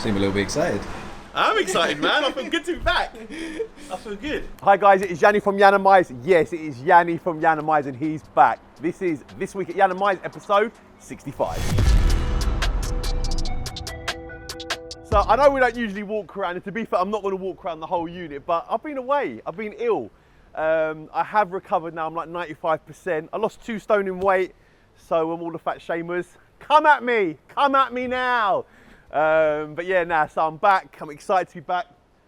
seem a little bit excited. I'm excited, man. I feel good to be back. I feel good. Hi guys, it is Yianni from Yiannimize. Yes, it is Yianni from Yiannimize and he's back. This is This Week at Yiannimize, episode 65. So I know we don't usually walk around, and to be fair, I'm not going to walk around the whole unit, but I've been away, I've been ill. I have recovered now, I'm like 95%. I lost 2 stone in weight, so all the fat shamers, come at me now. But yeah, so I'm back, I'm excited to be back.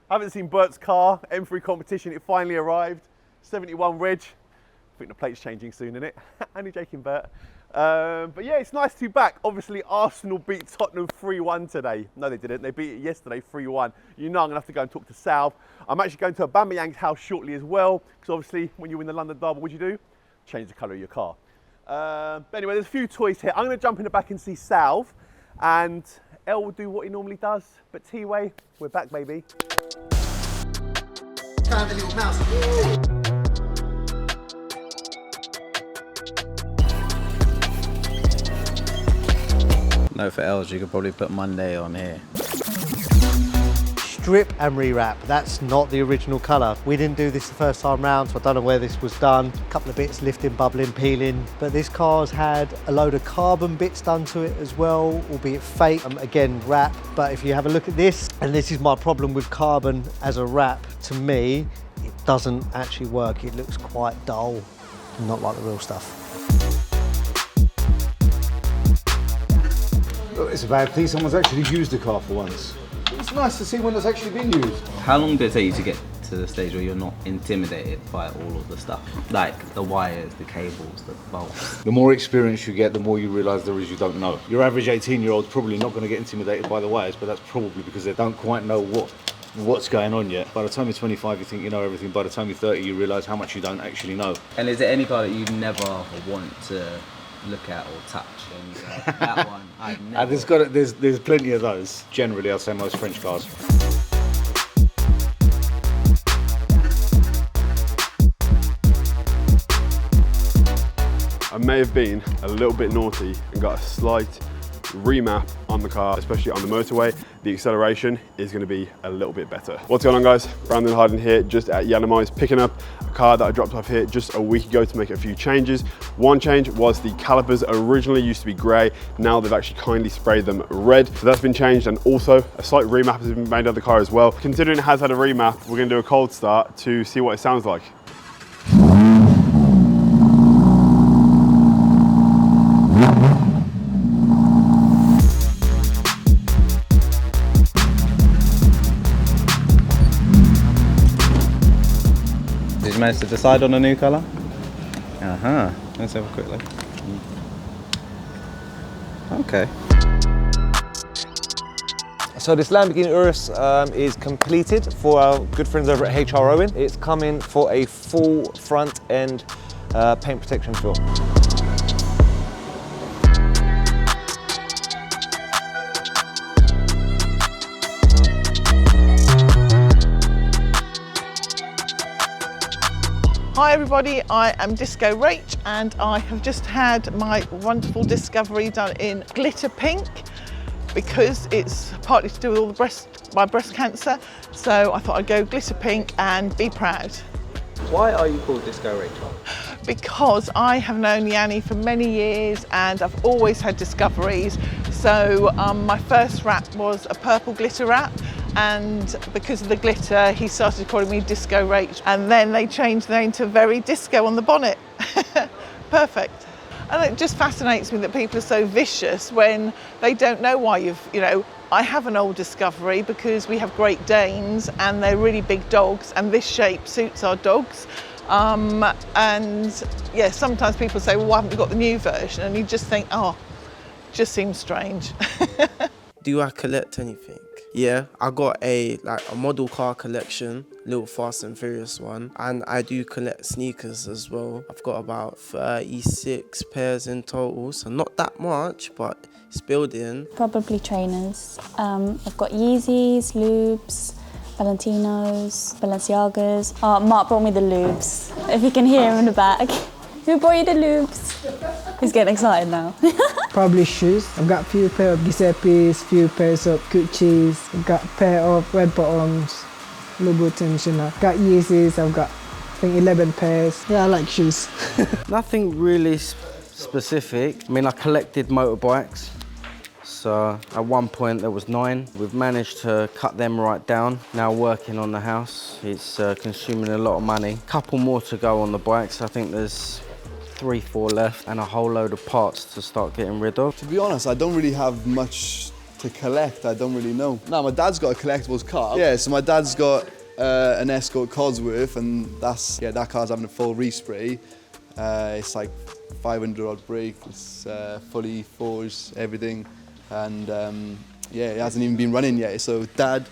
I haven't seen Bert's car, M3 competition, it finally arrived. 71 Reg, I think the plate's changing soon, innit? Only joking, Bert. But yeah, it's nice to be back. Obviously, Arsenal beat Tottenham 3-1 today. No, they didn't. They beat it yesterday 3-1. You know I'm going to have to go and talk to Sal. I'm actually going to Aubameyang's house shortly as well, because obviously when you win the London Derby, what do? Change the colour of your car. But anyway, there's a few toys here. I'm going to jump in the back and see Sal, and El will do what he normally does. But TWAY, we're back, baby. Found the little mouse. No, for Els, you could probably put Monday on here. Strip and rewrap, that's not the original colour. We didn't do this the first time round, so I don't know where this was done. A couple of bits lifting, bubbling, peeling, but this car's had a load of carbon bits done to it as well, albeit fake. Again, wrap, but if you have a look at this, and this is my problem with carbon as a wrap, to me, it doesn't actually work. It looks quite dull, not like the real stuff. It's a bad thing, someone's actually used the car for once. It's nice to see when it's actually been used. How long did it take you to get to the stage where you're not intimidated by all of the stuff? Like the wires, the cables, the bolts. The more experience you get, the more you realise there is you don't know. Your average 18-year-old's probably not going to get intimidated by the wires, but that's probably because they don't quite know what's going on yet. By the time you're 25, you think you know everything. By the time you're 30, you realise how much you don't actually know. And is there any car that you never want to look at or touch? And you go, that one, I've never... There's plenty of those. Generally, I'd say most French cars. I may have been a little bit naughty and got a slight remap on the car, especially on the motorway. The acceleration is going to be a little bit better. What's going on, guys? Brandon Harden here, just at Yiannimize, picking up a car that I dropped off here just a week ago to make a few changes. One change was the calipers originally used to be grey. Now they've actually kindly sprayed them red. So that's been changed, and also a slight remap has been made of the car as well. Considering it has had a remap, we're going to do a cold start to see what it sounds like. Did you manage to decide on a new colour? Let's have a quick look. Okay. So this Lamborghini Urus is completed for our good friends over at HR Owen. It's coming for a full front end paint protection fill. Hi everybody, I am Disco Rach and I have just had my wonderful discovery done in glitter pink because it's partly to do with all my breast cancer. So I thought I'd go glitter pink and be proud. Why are you called Disco Rach? Because I have known Yianni for many years and I've always had discoveries. So my first wrap was a purple glitter wrap, and because of the glitter he started calling me Disco Rach, and then they changed the name to Very Disco on the bonnet. Perfect. And it just fascinates me that people are so vicious when they don't know why I have an old Discovery because we have Great Danes and they're really big dogs and this shape suits our dogs. And yeah, sometimes people say, well, why haven't you got the new version? And you just think, oh, it just seems strange. Do I collect anything? Yeah, I got a model car collection, little Fast and Furious one, and I do collect sneakers as well. I've got about 36 pairs in total, so not that much, but it's building. Probably trainers. I've got Yeezys, Lubes, Valentinos, Balenciagas. Oh, Mark brought me the Lubes, if you can hear him in the back. Who brought you the Lubes? He's getting excited now. Probably shoes. I've got a few pair of Giuseppe's, few pairs of Gucci's. I've got a pair of red bottoms, Louboutins, you know. Got Yeezys, I've got, I think, 11 pairs. Yeah, I like shoes. Nothing really specific. I mean, I collected motorbikes. So at one point there was 9. We've managed to cut them right down. Now working on the house. It's consuming a lot of money. Couple more to go on the bikes. I think there's 3, 4 left and a whole load of parts to start getting rid of. To be honest, I don't really have much to collect. I don't really know. No, my dad's got a collectibles car. Yeah, so my dad's got an Escort Cosworth, and that car's having a full respray. It's like 500 odd brake. It's fully forged, everything. And yeah, it hasn't even been running yet. So Dad,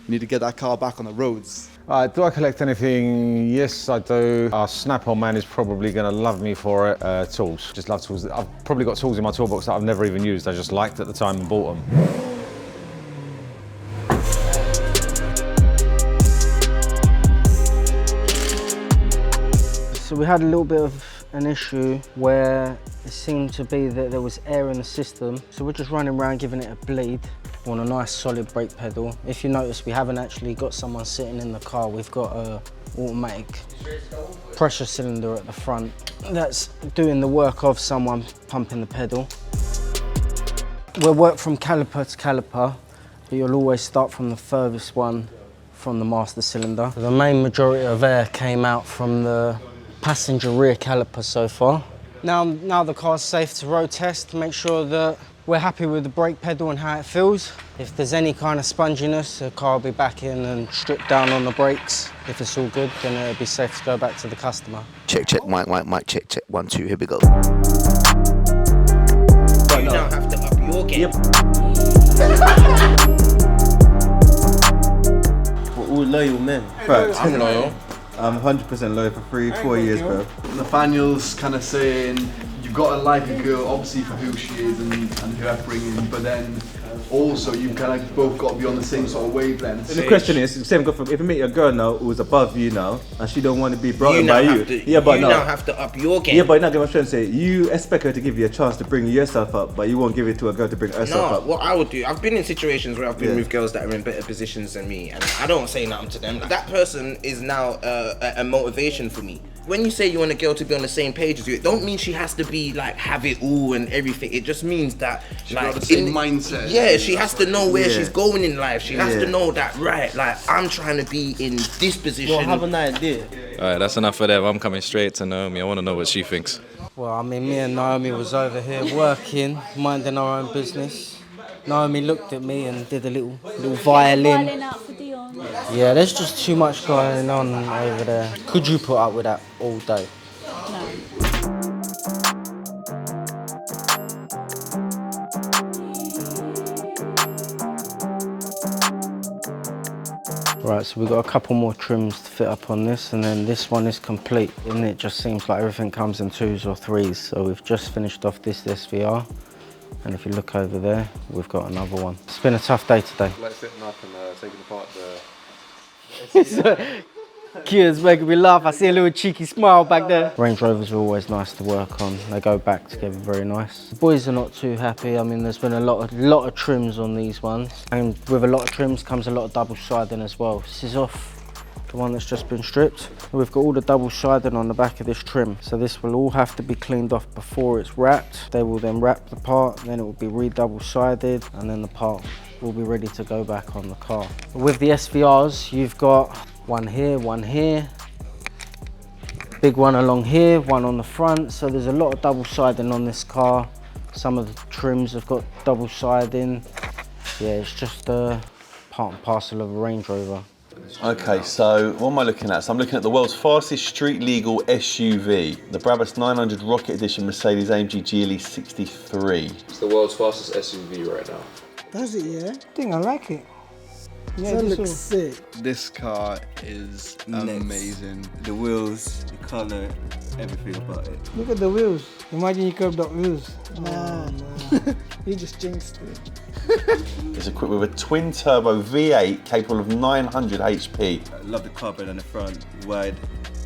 you need to get that car back on the roads. Do I collect anything? Yes, I do. Our Snap-on man is probably going to love me for it. Tools. Just love tools. I've probably got tools in my toolbox that I've never even used. I just liked at the time and bought them. So we had a little bit of an issue where it seemed to be that there was air in the system. So we're just running around giving it a bleed on a nice solid brake pedal. If you notice, we haven't actually got someone sitting in the car. We've got a automatic pressure cylinder at the front that's doing the work of someone pumping the pedal. We'll work from caliper to caliper, but you'll always start from the furthest one from the master cylinder. The main majority of air came out from the passenger rear caliper so far. Now the car's safe to road test, make sure that we're happy with the brake pedal and how it feels. If there's any kind of sponginess, the car will be back in and stripped down on the brakes. If it's all good, then it'll be safe to go back to the customer. Check, check, mic, check, check, 1, 2, here we go. You now have to up your game. We're all loyal men. Facts. I'm loyal. I'm 100% loyal for 3-4 years, bro. Nathaniel's kind of saying, you've got to like a girl, obviously for who she is and her upbringing, but then also you've kind of both got to be on the same sort of wavelength. And the question is, same if you meet a girl now who's above you now, and she don't want to be brought in by you. You now have to up your game. Yeah, but not what I'm trying to say. You expect her to give you a chance to bring yourself up, but you won't give it to a girl to bring herself up. What I would do, I've been in situations where I've been with girls that are in better positions than me, and I don't say nothing to them. That person is now a motivation for me. When you say you want a girl to be on the same page as you, it don't mean she has to be like have it all and everything. It just means that she's got the same mindset. Yeah, she has to know where she's going in life. She has to know that, right, like I'm trying to be in this position. Well, have an idea. Alright, that's enough for them. I'm coming straight to Naomi. I want to know what she thinks. Well, I mean, me and Naomi was over here working, minding our own business. Naomi looked at me and did a little violin. Yeah, there's just too much going on over there. Could you put up with that all day? No. Right, so we've got a couple more trims to fit up on this, and then this one is complete, and it just seems like everything comes in 2s or 3s. So we've just finished off this SVR, and if you look over there, we've got another one. It's been a tough day today. Like sitting up and taking apart the... Kia's making me laugh. I see a little cheeky smile back there. Range Rovers are always nice to work on. They go back together very nice. The boys are not too happy. I mean, there's been a lot of trims on these ones. And with a lot of trims comes a lot of double siding as well. This is off the one that's just been stripped. We've got all the double siding on the back of this trim. So this will all have to be cleaned off before it's wrapped. They will then wrap the part, then it will be re-double sided, and then the part will be ready to go back on the car. With the SVRs, you've got one here, big one along here, one on the front. So there's a lot of double siding on this car. Some of the trims have got double siding. Yeah, it's just part and parcel of a Range Rover. Okay, so what am I looking at? So I'm looking at the world's fastest street legal SUV, the Brabus 900 Rocket Edition Mercedes AMG GLE 63. It's the world's fastest SUV right now. Does it, yeah? I think I like it. Yeah, it looks sick. This car is amazing. The wheels, the colour, everything about it. Look at the wheels. Imagine you curved up wheels. Nah. You just jinxed it. It's equipped with a twin-turbo V8 capable of 900 HP. I love the carbon on the front, wide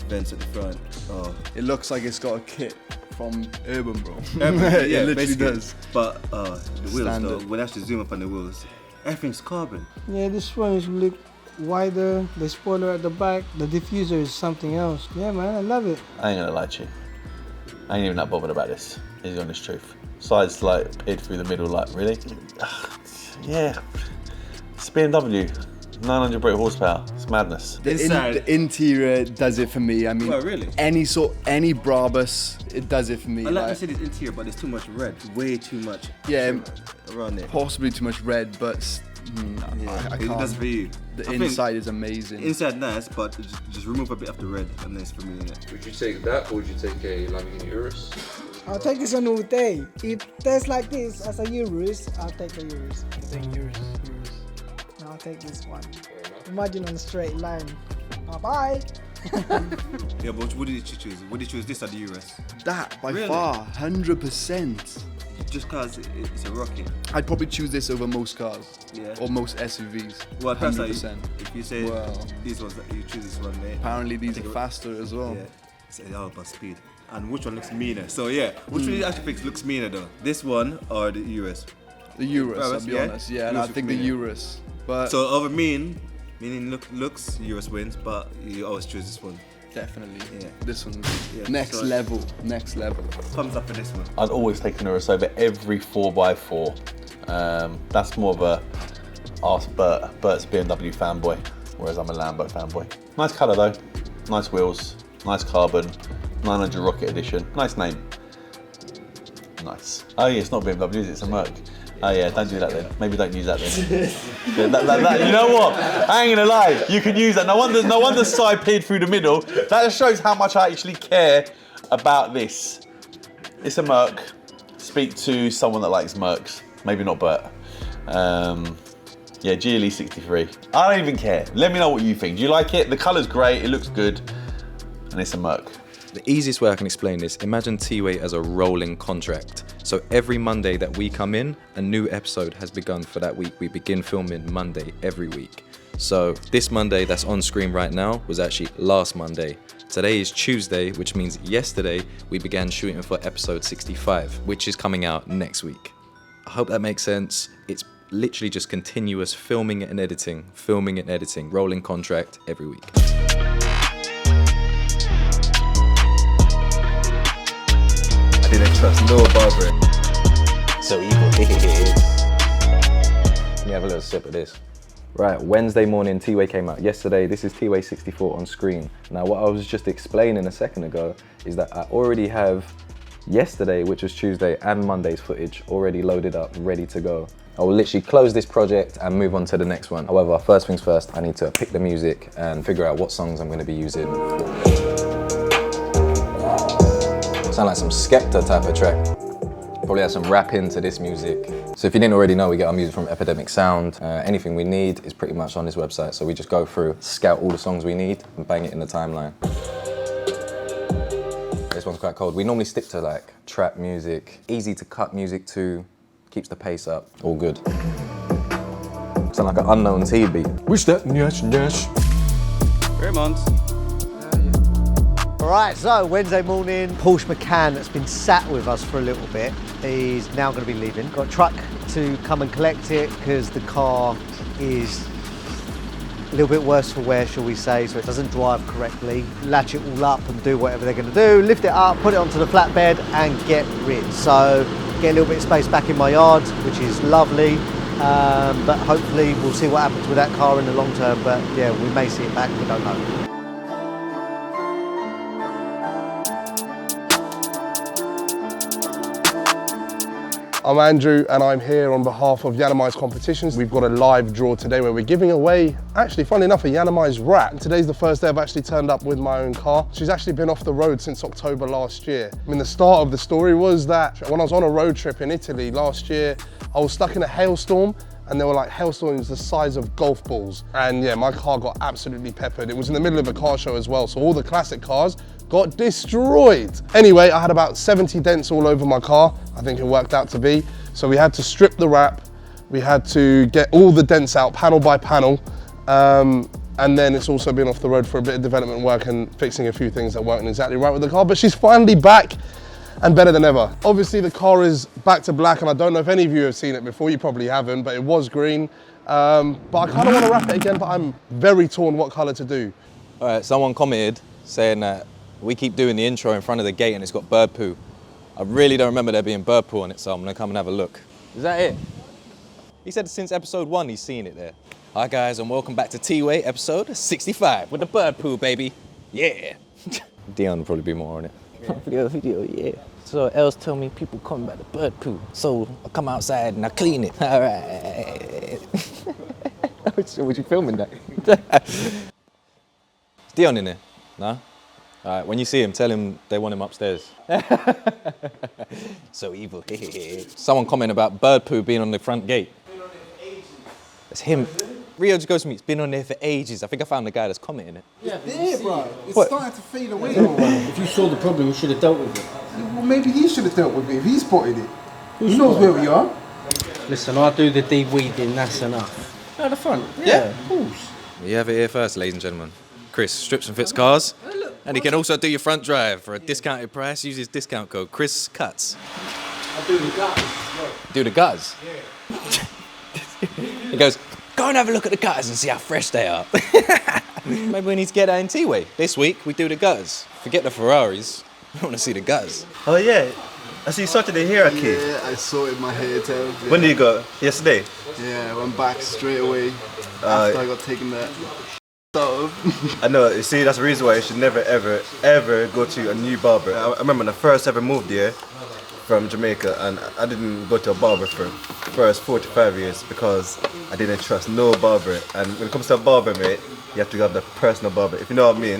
vents at the front. Oh. It looks like it's got a kit from Urban, bro. Urban, yeah, it literally basically. does. But the wheels, Standard. though, when I actually zoom up on the wheels, everything's carbon. Yeah, this one look wider, the spoiler at the back, the diffuser is something else. Yeah, man, I love it. I ain't gonna lie to you. I ain't even that bothered about this. Is the honest truth. Sides like hid through the middle, like really? Yeah. It's BMW, 900 brake horsepower. It's madness. The interior does it for me. I mean, Well, really? any Brabus, it does it for me. I like to say this interior, but there's too much red. Way too much. Yeah, around it. possibly too much red, but I It can't. does for you. The I think inside is amazing. Inside nice, but just remove a bit of the red, and it's for me. Yeah. Would you take that, or would you take a Lamborghini Urus? I'll take this one all day. If there's like this as a Urus, I'll take a Urus. I'll take Urus. No, I'll take this one. Imagine on a straight line. Bye. Yeah, but what did you choose? Would you choose this or the Urus? That by Really? far, 100%. Just cause it's a rocket. I'd probably choose this over most cars. Yeah. Or most SUVs. Well, personally, 100%. if you say these ones, you choose this one, mate. Apparently these are faster as well. Yeah, it's all about speed. And which one looks meaner? So yeah, which one do you actually think looks meaner though? This one or the Urus? The Urus, I'll be honest. Yeah, and I think the Urus. But so over meaning looks, Urus wins, but you always choose this one. Definitely. Yeah. This one's Yeah, next so- level. Next level. Thumbs up for this one. I'd always take an Urus over every 4x4. That's more of a Ask Bert's BMW fanboy, whereas I'm a Lambo fanboy. Nice colour though, nice wheels, nice carbon, 900 Rocket Edition, nice name. Nice. Oh yeah, it's not BMW, is it? It's a Merc. Oh yeah, don't do that then. Maybe don't use that then. Yeah, you know what? I ain't gonna lie, you can use that. No wonder side peered through the middle. That shows how much I actually care about this. It's a Merc. Speak to someone that likes Mercs. Maybe not Bert. Yeah, GLE 63. I don't even care. Let me know what you think. Do you like it? The colour's great, it looks good, and it's a Merc. The easiest way I can explain this, imagine TWAY as a rolling contract. So every Monday that we come in, a new episode has begun for that week. We begin filming Monday every week. So this Monday that's on screen right now was actually last Monday. Today is Tuesday, which means yesterday we began shooting for episode 65, which is coming out next week. I hope that makes sense. It's literally just continuous filming and editing, rolling contract every week. I didn't trust no barber. So evil. Let me have a little sip of this. Right, Wednesday morning, TWAY came out yesterday. This is TWAY 64 on screen. Now, what I was just explaining a second ago is that I already have yesterday, which was Tuesday, and Monday's footage already loaded up, ready to go. I will literally close this project and move on to the next one. However, first things first, I need to pick the music and figure out what songs I'm going to be using. Sound like some Skepta type of track. Probably have some rap into this music. So if you didn't already know, we get our music from Epidemic Sound. Anything we need is pretty much on this website. So we just go through, scout all the songs we need and bang it in the timeline. This one's quite cold. We normally stick to like trap music, easy to cut music to, keeps the pace up, all good. Sound like an Unknown T beat. Wish that, yes. Raymond. All right, so Wednesday morning, Porsche McCann that's been sat with us for a little bit is now going to be leaving. Got a truck to come and collect it because the car is a little bit worse for wear, shall we say, so it doesn't drive correctly. Latch it all up and do whatever they're going to do, lift it up, put it onto the flatbed and get rid. So get a little bit of space back in my yard, which is lovely, but hopefully we'll see what happens with that car in the long term, but yeah, we may see it back, we don't know. I'm Andrew and I'm here on behalf of Yiannimize Competitions. We've got a live draw today where we're giving away, actually funnily enough, a Yiannimize wrap. Today's the first day I've actually turned up with my own car. She's actually been off the road since October last year. I mean, the start of the story was that when I was on a road trip in Italy last year, I was stuck in a hailstorm and there were like hailstones the size of golf balls. And yeah, my car got absolutely peppered. It was in the middle of a car show as well, so all the classic cars got destroyed. Anyway, I had about 70 dents all over my car. I think it worked out to be. So we had to strip the wrap. We had to get all the dents out panel by panel. And then it's also been off the road for a bit of development work and fixing a few things that weren't exactly right with the car, but she's finally back. and better than ever. Obviously the car is back to black, and I don't know if any of you have seen it before, you probably haven't, but it was green. But I kind of want to wrap it again, but I'm very torn what colour to do. All right, someone commented saying that we keep doing the intro in front of the gate and it's got bird poo. I really don't remember there being bird poo on it, so I'm gonna come and have a look. Is that it? He said since episode 1 he's seen it there. Hi guys, and welcome back to TWAY episode 65 with the bird poo, baby. Yeah. Dion will probably be more on it. Video, yeah. So Els told me people come about the bird poo, so I come outside and I clean it. All right. Was you filming that? Is Dion in there? No? All right, when you see him, tell him they want him upstairs. So evil. Someone comment about bird poo being on the front gate. It's him. Rio just goes to me, it's been on there for ages. I think I found the guy that's commenting it. Yeah, there, bro. It's What? starting to fade away. If you saw the problem, you should have dealt with it. Well, maybe he should have dealt with it if he spotted it. He knows where we are. Listen, I do the deep weeding, that's enough. At the front, yeah, of course. You have it here first, ladies and gentlemen. Chris, strips and fits cars. And he can also do your front drive for a discounted price. Use his discount code, Chris Cuts. I do the gutters. Do the gutters? Yeah. He goes, go and have a look at the gutters and see how fresh they are. Maybe we need to get that in T-Way. This week, we do the gutters. Forget the Ferraris. I want to see the gutters. Oh yeah, I see you sorted the hair, kid. Yeah, I sorted my hair tail. Yeah. When did you go? Yesterday? Yeah, I went back straight away after I got taken that off. I know, you see, that's the reason why you should never, ever go to a new barber. I remember when I first ever moved here from Jamaica, and I didn't go to a barber for the first 4 to 5 years because I didn't trust no barber. And when it comes to a barber, mate, you have to have the personal barber. If you know what I mean,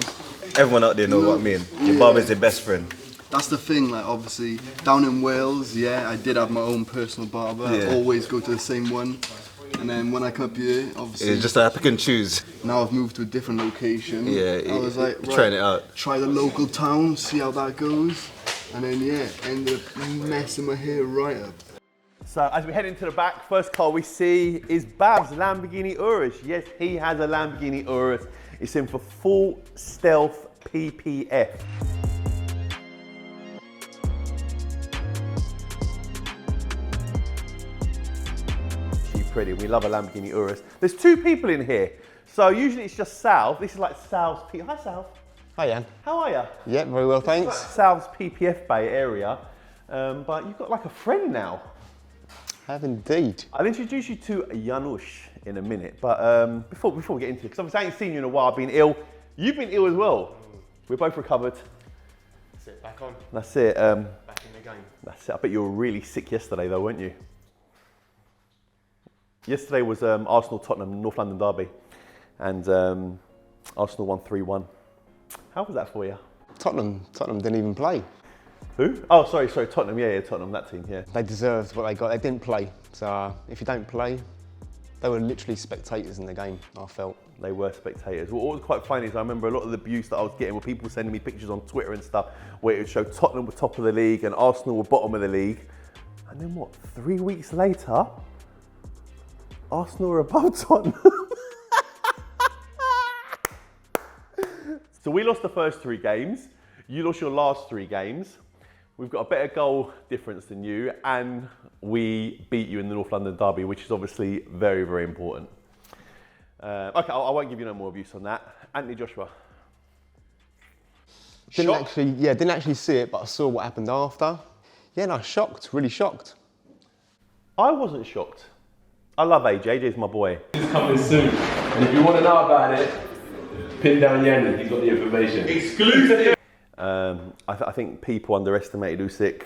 everyone out there knows what I mean. Your barber is your best friend. That's the thing, like obviously down in Wales, yeah, I did have my own personal barber. Yeah. I always go to the same one. And then when I come up here, obviously... It's just like pick and choose. Now I've moved to a different location. Yeah, I was like, right, trying it out. Try the local town, see how that goes. And then, yeah, ended up messing my hair right up. So as we head into the back, first car we see is Bab's Lamborghini Urus. Yes, he has a Lamborghini Urus. It's in for full stealth PPF. Pretty. We love a Lamborghini Urus. There's 2 people in here. So usually it's just Sal. This is like Sal's P. Hi Sal. Hi Jan. How are you? Yeah, very well, thanks. Like Sal's PPF Bay area. But you've got like a friend now. I have indeed. I'll introduce you to Janusz in a minute. But before we get into it, because obviously I ain't seen you in a while, I've been ill. You've been ill as well. We're both recovered. That's it, back on. That's it. Back in the game. That's it. I bet you were really sick yesterday though, weren't you? Yesterday was Arsenal-Tottenham North London derby, and Arsenal won 3-1. How was that for you? Tottenham didn't even play. Who? Oh, sorry, Tottenham, yeah, Tottenham, that team, yeah. They deserved what they got, they didn't play. So if you don't play, they were literally spectators in the game, I felt. They were spectators. What was quite funny is I remember a lot of the abuse that I was getting were people sending me pictures on Twitter and stuff where it would show Tottenham were top of the league and Arsenal were bottom of the league. And then what, 3 weeks later, Arsenal are above Tottenham. So we lost the first 3 games. You lost your last 3 games. We've got a better goal difference than you, and we beat you in the North London derby, which is obviously very, very important. Okay, I won't give you no more abuse on that. Anthony Joshua. Didn't actually see it, but I saw what happened after. Yeah, no, shocked, really shocked. I wasn't shocked. I love AJ. AJ's my boy. It's coming soon. And if you want to know about it, pin down Yianni. He's got the information. Exclusive. I think people underestimated Usyk.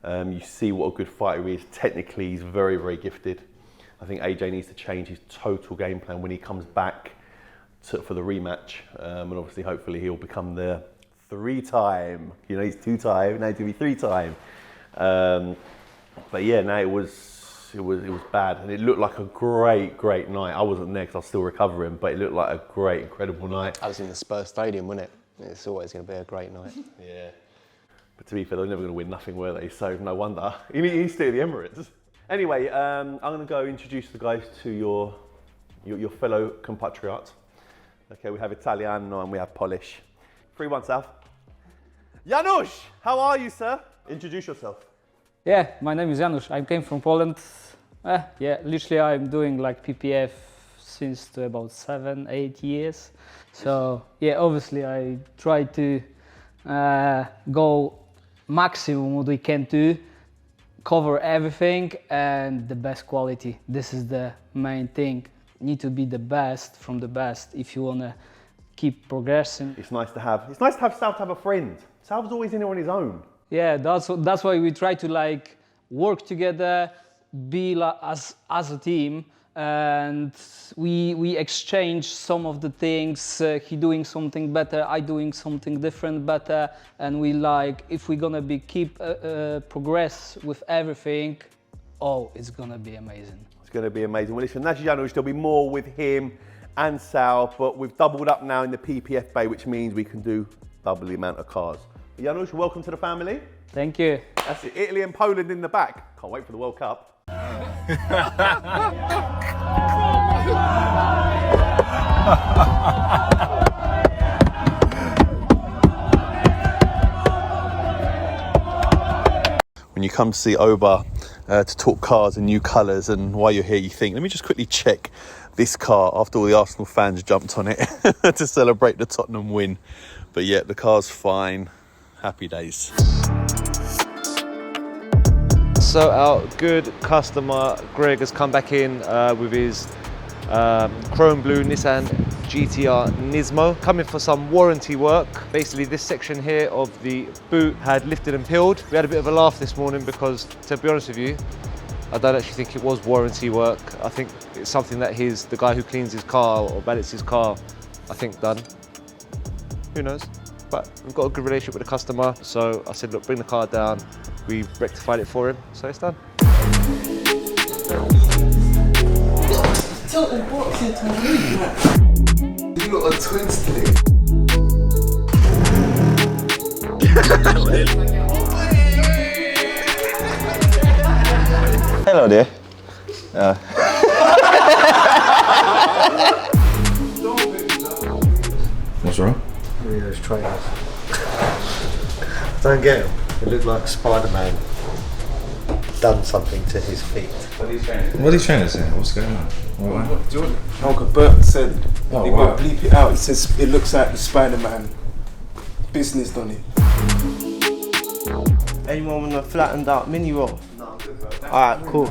You see what a good fighter he is. Technically, he's very, very gifted. I think AJ needs to change his total game plan when he comes back for the rematch. And obviously, hopefully, he'll become the 3-time. You know, he's 2-time. Now he's going to be 3-time. But yeah, no, it was bad, and it looked like a great night. I wasn't there because I was still recovering, but it looked like a great, incredible night. I was in the Spurs Stadium, wasn't it? It's always going to be a great night. Yeah. But to be fair, they're never going to win nothing, were they? So no wonder. You need to stay at the Emirates. Anyway, I'm going to go introduce the guys to your fellow compatriots. Okay, we have Italiano and we have Polish. 3-1 South. Janusz, how are you, sir? Introduce yourself. Yeah, my name is Janusz. I came from Poland. Yeah, literally I'm doing like PPF since about 7-8 years. So yeah, obviously I try to go maximum what we can do, cover everything and the best quality. This is the main thing. Need to be the best from the best if you wanna keep progressing. It's nice to have Sal to have a friend. Sal's always in there on his own. Yeah, that's why we try to like work together, be like, as a team, and we exchange some of the things. He doing something better, I doing something different better, and we like if we're gonna keep progress with everything. Oh, it's gonna be amazing. It's gonna be amazing. Well, listen, that's Janusz. There'll be more with him and Sal, but we've doubled up now in the PPF bay, which means we can do double the amount of cars. Janusz, welcome to the family. Thank you. That's it. Italy and Poland in the back. Can't wait for the World Cup. When you come to see Oba to talk cars and new colours, and while you're here you think, let me just quickly check this car after all the Arsenal fans jumped on it to celebrate the Tottenham win. But yeah, the car's fine. Happy days. So our good customer Greg has come back in with his chrome blue Nissan GTR Nismo, coming for some warranty work. Basically this section here of the boot had lifted and peeled. We had a bit of a laugh this morning because, to be honest with you, I don't actually think it was warranty work. I think it's something that the guy who cleans his car or valets his car, I think, done. Who knows? But we've got a good relationship with the customer, so I said, look, bring the car down. We rectified it for him, so it's done. You lot are twins today. Hello there. What's wrong? Those trainers. Don't get them. It looked like Spider-Man done something to his feet. What are these trainers saying? What's going on? What? Do you want Uncle Bert said, Oh, he wow. got bleep it out. It says it looks like the Spider-Man business done it. Anyone want a flattened out mini roll? No, I'm good, bro. Alright, cool.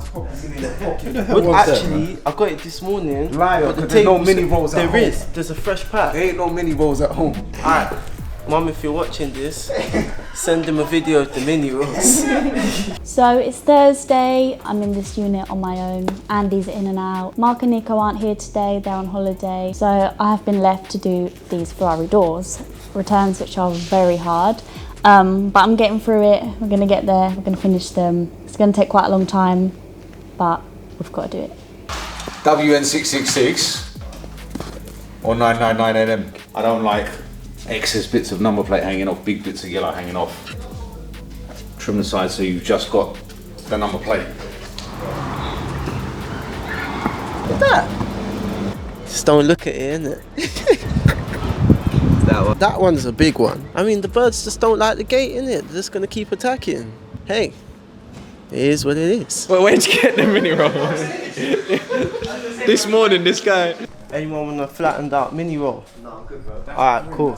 Well, actually, I got it this morning. Liar, but the there's no table mini said rolls at home. There is. There's a fresh pack. There ain't no mini rolls at home. Alright. Mum, if you're watching this, send him a video of the mini rolls. So it's Thursday, I'm in this unit on my own. Andy's in and out. Mark and Nico aren't here today, they're on holiday. So I have been left to do these Ferrari doors, returns which are very hard. But I'm getting through it, we're gonna get there, we're gonna finish them. It's gonna take quite a long time, but we've got to do it. WN666 or 999NM. I don't like excess bits of number plate hanging off, big bits of yellow hanging off. Trim the side so you've just got the number plate. Look at that. Just don't look at it, innit? That one. That one's a big one. I mean, the birds just don't like the gate, innit? They're just gonna keep attacking. Hey, it is what it is. Well, where'd you get the mini rolls? This morning, this guy. Anyone want a flattened out mini roll? No, I'm good, bro. Alright, cool.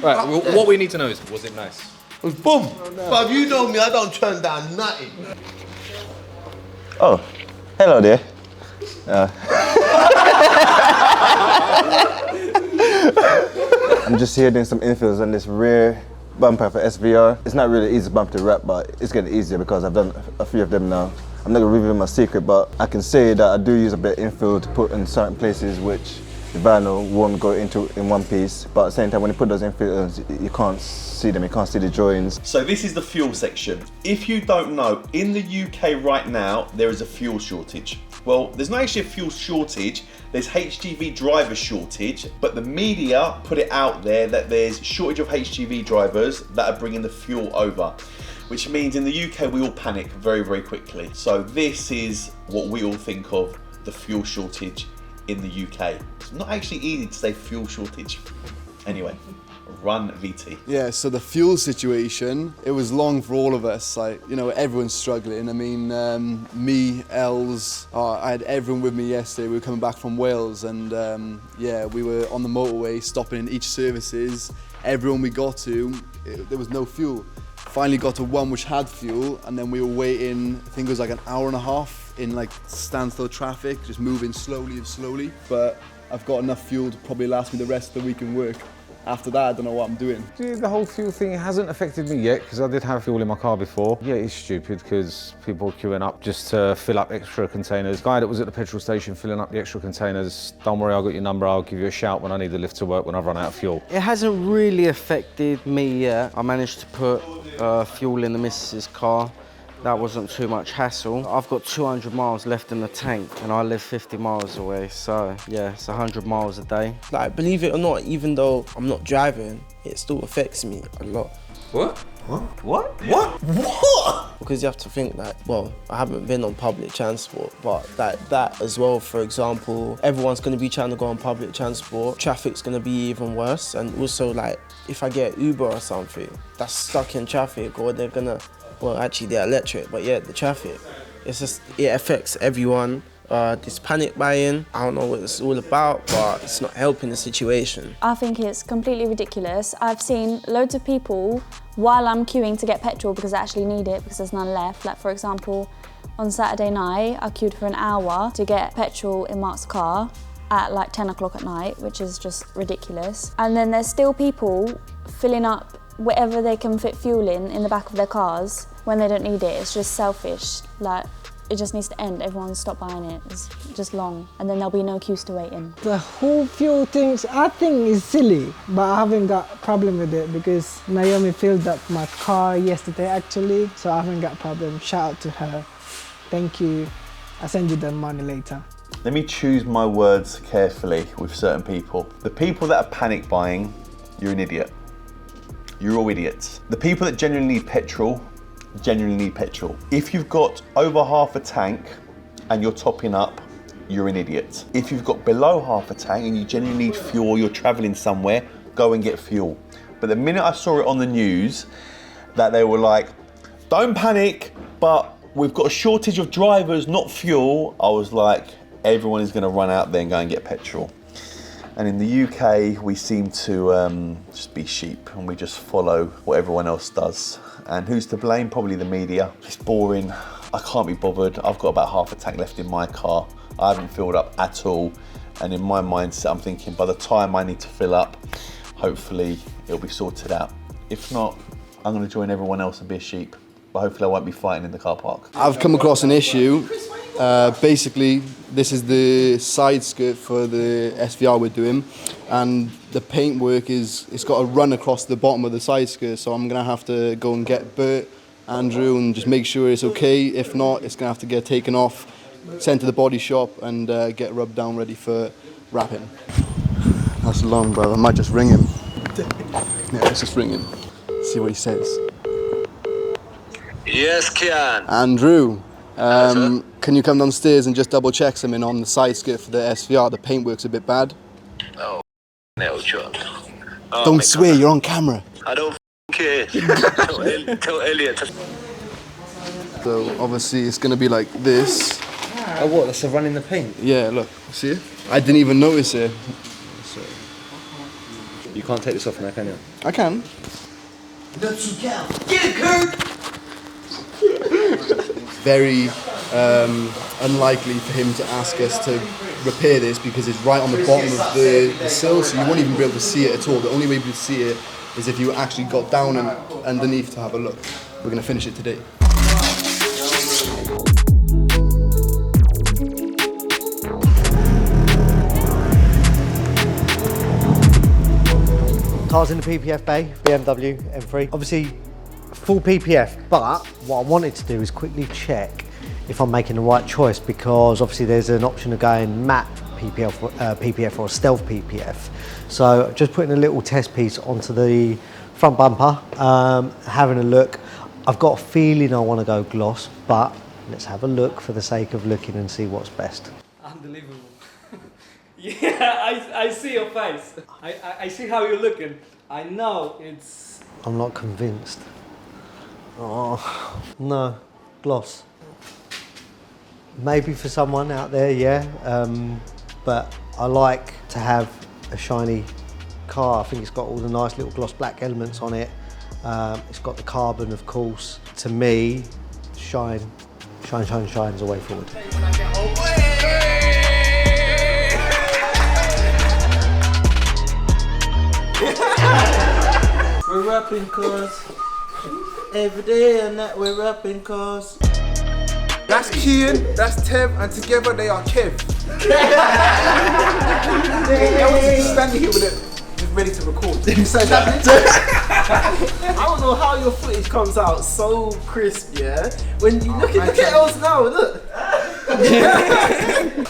Right, well, what we need to know is, was it nice? It was boom. But you know me, I don't turn down nothing. Oh, hello there. I'm just here doing some infills on this rear bumper for SVR. It's not really easy bump to wrap, but it's getting easier because I've done a few of them now. I'm not gonna reveal my secret, but I can say that I do use a bit of infill to put in certain places which the vinyl won't go into in one piece. But at the same time, when you put those infills, you can't see them, you can't see the joins. So this is the fuel section. If you don't know, in the UK right now, there is a fuel shortage. Well, there's not actually a fuel shortage, there's HGV driver shortage, but the media put it out there that there's shortage of HGV drivers that are bringing the fuel over, which means in the UK we all panic very, very quickly. So this is what we all think of the fuel shortage in the UK. It's not actually easy to say fuel shortage. Anyway, Run VT. Yeah, so the fuel situation, it was long for all of us. Like, you know, everyone's struggling. I mean, me, Els, I had everyone with me yesterday. We were coming back from Wales and yeah, we were on the motorway, stopping in each services. Everyone we got to, there was no fuel. Finally got to one which had fuel, and then we were waiting, I think it was like an hour and a half in like standstill traffic, just moving slowly and slowly. But I've got enough fuel to probably last me the rest of the week in work. After that, I don't know what I'm doing. The whole fuel thing hasn't affected me yet because I did have fuel in my car before. Yeah, it's stupid because people are queuing up just to fill up extra containers. Guy that was at the petrol station filling up the extra containers, don't worry, I've got your number, I'll give you a shout when I need the lift to work when I've run out of fuel. It hasn't really affected me yet. I managed to put fuel in the missus's car. That wasn't too much hassle. I've got 200 miles left in the tank and I live 50 miles away, so yeah, it's 100 miles a day. Like, believe it or not, even though I'm not driving, it still affects me a lot. What? What? Because you have to think that, well, I haven't been on public transport, but that as well, for example, everyone's gonna be trying to go on public transport, traffic's gonna be even worse, and also like, if I get Uber or something, that's stuck in traffic, or they're gonna, well, actually they're electric, but yeah, the traffic, it's just, it affects everyone. This panic buying, I don't know what it's all about, but it's not helping the situation. I think it's completely ridiculous. I've seen loads of people while I'm queuing to get petrol because I actually need it because there's none left. Like, for example, on Saturday night, I queued for an hour to get petrol in Mark's car at like 10 o'clock at night, which is just ridiculous. And then there's still people filling up whatever they can fit fuel in the back of their cars when they don't need it. It's just selfish. Like, it just needs to end. Everyone stop buying it. It's just long, and then there'll be no queues to wait in. The whole fuel thing, I think is silly, but I haven't got a problem with it because Naomi filled up my car yesterday actually, so I haven't got a problem. Shout out to her. Thank you. I'll send you the money later. Let me choose my words carefully with certain people. The people that are panic buying, you're an idiot. You're all idiots. The people that genuinely need petrol, genuinely need petrol. If you've got over half a tank and you're topping up, you're an idiot. If you've got below half a tank and you genuinely need fuel, you're traveling somewhere, go and get fuel. But the minute I saw it on the news that they were like, don't panic, but we've got a shortage of drivers, not fuel, I was like, everyone is gonna run out there and go and get petrol. And in the UK, we seem to just be sheep and we just follow what everyone else does. And who's to blame? Probably the media. It's boring, I can't be bothered. I've got about half a tank left in my car. I haven't filled up at all. And in my mindset, I'm thinking by the time I need to fill up, hopefully it'll be sorted out. If not, I'm gonna join everyone else and be a sheep. But hopefully I won't be fighting in the car park. I've come across an issue. Basically, this is the side skirt for the SVR we're doing, and the paintwork it's got a run across the bottom of the side skirt, so I'm gonna have to go and get Bert, Andrew, and just make sure it's okay. If not, it's gonna have to get taken off, sent to the body shop, and get rubbed down ready for wrapping. That's long, brother. I might just ring him. Yeah, let's just ring him. See what he says. Yes, Kian. Andrew, can you come downstairs and just double check something on the side skirt for the SVR? The paintwork's a bit bad. Oh, no, John. Don't swear, you're on camera. I don't care. Tell Elliot. So obviously it's gonna be like this. Oh, what? That's a run in the paint? Yeah, look, see it? I didn't even notice it. So. You can't take this off now, can you? I can. Get it, Kurt! Very unlikely for him to ask us to repair this because it's right on the bottom of the sill, so you won't even be able to see it at all. The only way you can see it is if you actually got down and underneath to have a look. We're going to finish it today. Cars in the PPF bay, BMW M3. Obviously, full PPF, but what I wanted to do is quickly check if I'm making the right choice, because obviously there's an option of going matte PPF or stealth PPF. So just putting a little test piece onto the front bumper, having a look. I've got a feeling I want to go gloss, but let's have a look for the sake of looking and see what's best. Unbelievable. Yeah, I see your face. I see how you're looking. I know it's. I'm not convinced. Oh, no. Gloss. Maybe for someone out there, yeah. But I like to have a shiny car. I think it's got all the nice little gloss black elements on it. It's got the carbon, of course. To me, shine's the way forward. We're rapping cause every day and that we're rapping cause. That's Kian, that's Tev, and together they are Kev. I was just standing here with it, just ready to record. I don't know how your footage comes out so crisp, yeah? When you look at us now, look.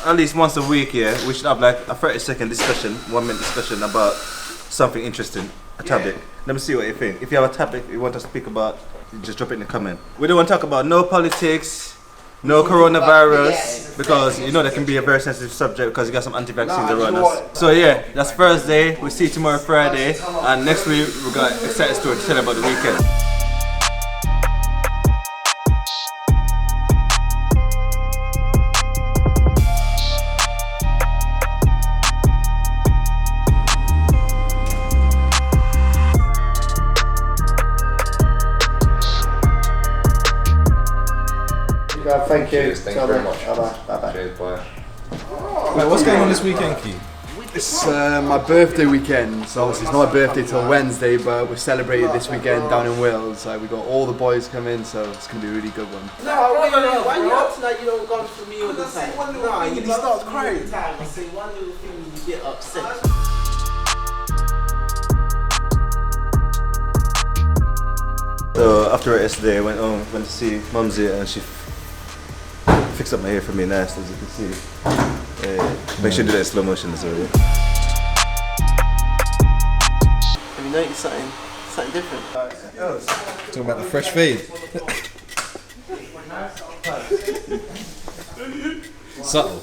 At least once a week, yeah, we should have like a 30-second discussion, 1 minute discussion about something interesting, a topic. Let me see what you think. If you have a topic you want to speak about, just drop it in the comment. We don't want to talk about no politics, no coronavirus, because you know that can be a very sensitive subject because you got some anti-vaccines around us. So yeah, that's Thursday. We'll see you tomorrow Friday, and next week we got an exciting story to tell about the weekend. Thank you. Cheers, thank you very much. Bye-bye. Cheers, bye. Wait, what's going on this weekend, Key? It's my birthday weekend, so obviously it's not my birthday till Wednesday, but we're celebrating this weekend down in Wales. We got all the boys coming, so it's going to be a really good one. No, wait, why you acting like you don't go for me all the time? Nah, you start crying. I say one little thing and you get upset. So after yesterday, I went to see Mumsy, and she fixed up my hair for me nice, as you can see. Make sure you do that in slow motion as well. Yeah? Have you noticed something different? Talking about the fresh fade. Subtle.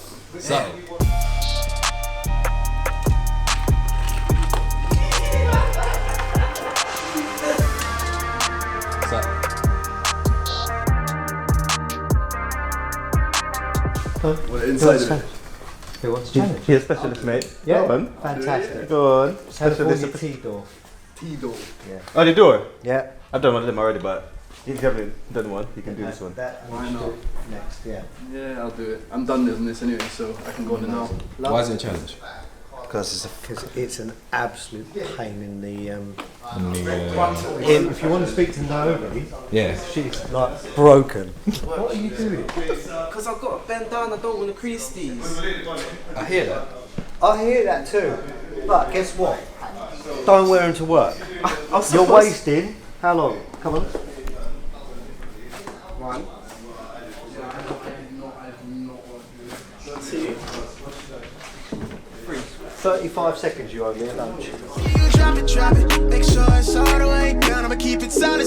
Well, inside of it. Who wants to challenge? You're a specialist, mate. Yeah, Go on. fantastic. Go on. Specialist T-door. T-door. Yeah. Oh, the door? Yeah. I've done one of them already, but if you haven't done one, you can do this one. Why not? Next, yeah. Yeah, I'll do it. I'm done doing this anyway, so I can go on it now. Why is it a challenge? Because it's an absolute pain in the. If if you want to speak to Naomi, yeah, she's like broken. What are you doing? Because I've got to bend down, I don't want to crease these. I hear that. I hear that too, but guess what? Don't wear them to work. You're wasting. How long? Come on. 1, 2, 3. 35 seconds you owe me at lunch. Drop it, make sure it's all the way down. I'ma keep it solid.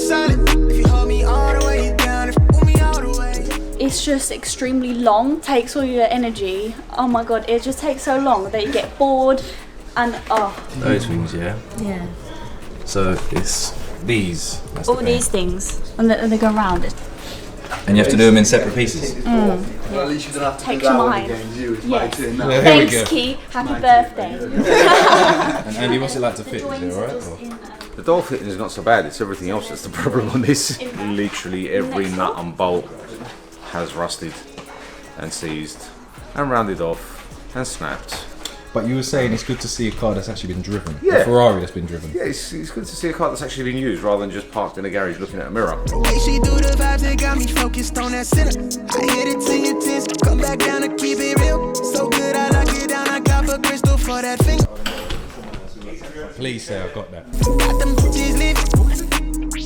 If you hold me all the way down, if you hold me all the way. It's just extremely long, takes all your energy. Oh my god, it just takes so long that you get bored and Those things, yeah? Yeah. So it's these. That's All the pain. these things, and they go round it. And you have to do them in separate pieces. Well, at least you don't have to Takes do that your one mind. again. It's my Yes. turn now. Yeah, here we Thanks, go. Key. Happy birthday. And Andy, what's it like to fit? Is it alright? The door fitting is not so bad, it's everything else that's the problem on this. Literally every nut and bolt has rusted and seized and rounded off and snapped. But you were saying it's good to see a car that's actually been driven. Yeah. A Ferrari that's been driven. Yeah, it's good to see a car that's actually been used rather than just parked in a garage looking at a mirror. The way she do the vibes, they got me focused on that center. I hit it to your tits, come back down to keep it real. So good, I lock it down, I got a crystal for that finger. Please say I've got that. Got them bitches living,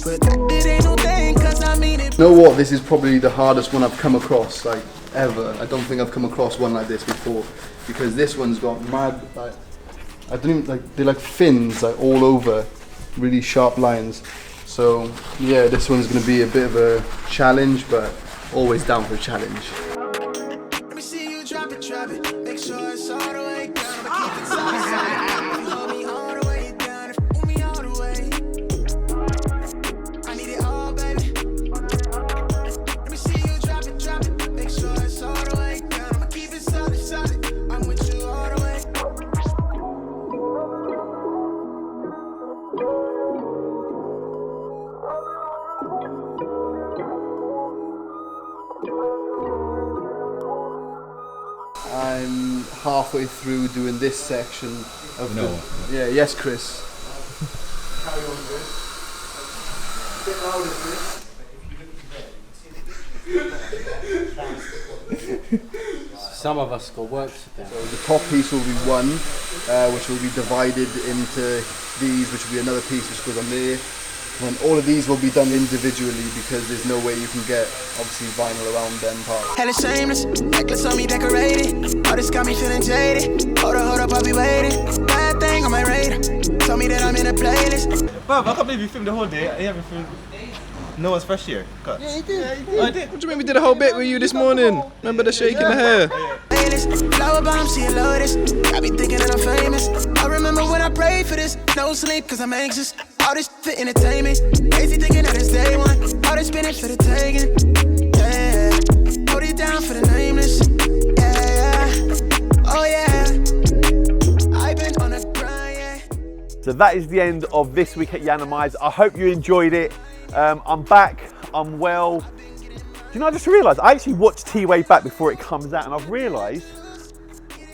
but that ain't no thing, cause I mean it. You know what? This is probably the hardest one I've come across, like, ever. I don't think I've come across one like this before, because this one's got mad, like, I don't even, like, they're like fins, like, all over, really sharp lines. So, yeah, this one's gonna be a bit of a challenge, but always down for a challenge. Let me see you drop it, make sure it's all the way down. I'ma keep it solid. If you hold me all the way down, if you hold me all the halfway through doing this section of yeah, yes, Chris. Carry on, Chris. A bit louder, Chris. Some of us got work to do. So the top piece will be one, which will be divided into these, which will be another piece which goes on there. And all of these will be done individually because there's no way you can get, obviously, vinyl around them parts. Hella shameless, necklace on me decorated. All this got me feeling jaded. Hold up, I'll be waiting. Bad thing on my radar. Told me that I'm in a playlist. Bruv, I can't believe you filmed the whole day. You haven't filmed Noah's fresh year. Yeah, he did. Yeah, he did. I did. What do you mean we did a whole bit with you this morning? Remember the shaking the hair? Flower bomb, see you lotus. I be thinking that I'm famous. I remember when I prayed for this. No sleep, cause I'm anxious. All this for entertainment. Crazy thinking that it's day one. All this spinning for the taking. Yeah. Hold it down for the nameless. Yeah. Oh yeah. I've been on a grind, yeah. So that is the end of this week at Yiannimize. I hope you enjoyed it. I'm back, I'm well. Do you know, I just realised, I actually watched TWAY back before it comes out and I've realised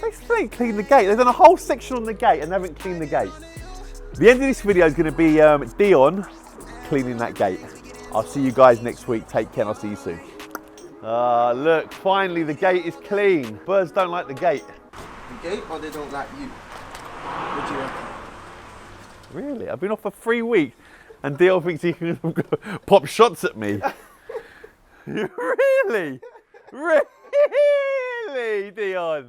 they still ain't cleaned the gate. They've done a whole section on the gate and they haven't cleaned the gate. The end of this video is going to be Dion cleaning that gate. I'll see you guys next week. Take care and I'll see you soon. Look, finally the gate is clean. Birds don't like the gate. The gate or they don't like you? What do you reckon? Really? I've been off for 3 weeks. And Dion thinks he can pop shots at me. Really? Really, Dion?